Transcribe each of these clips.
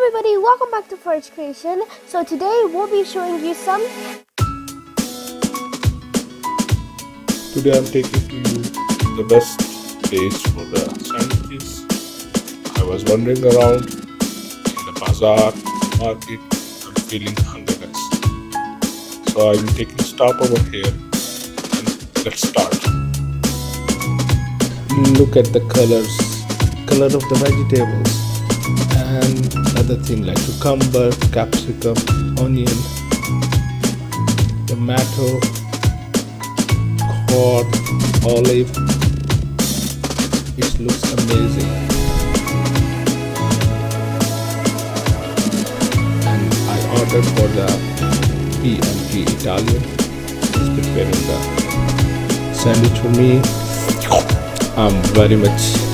everybody, welcome back to Forge Creation. So today we'll be showing you some. Today I'm taking to you the best place for the sandwiches. I was wandering around in the bazaar market. I'm feeling hungriness, so I'm taking a stop over here and let's start. Look at the color of the vegetables and other thing like cucumber, capsicum, onion, tomato, corn, olive. It looks amazing. And I ordered for the P&G Italian. He's preparing the sandwich for me. I'm very much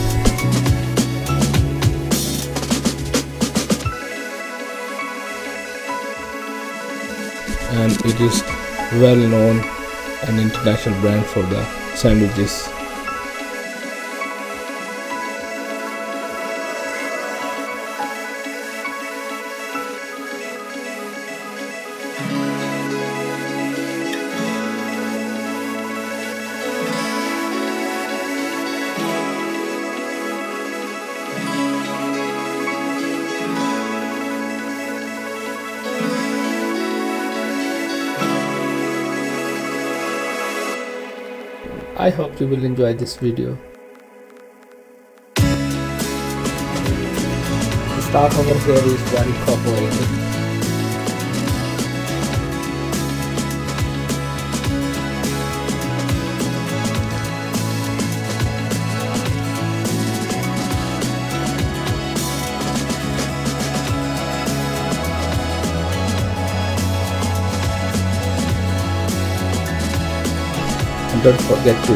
and it is well known an international brand for the sandwiches. I hope you will enjoy this video. The staff over here is very cooperative. And don't forget to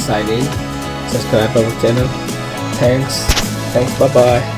sign in, subscribe our channel. Thanks, bye bye.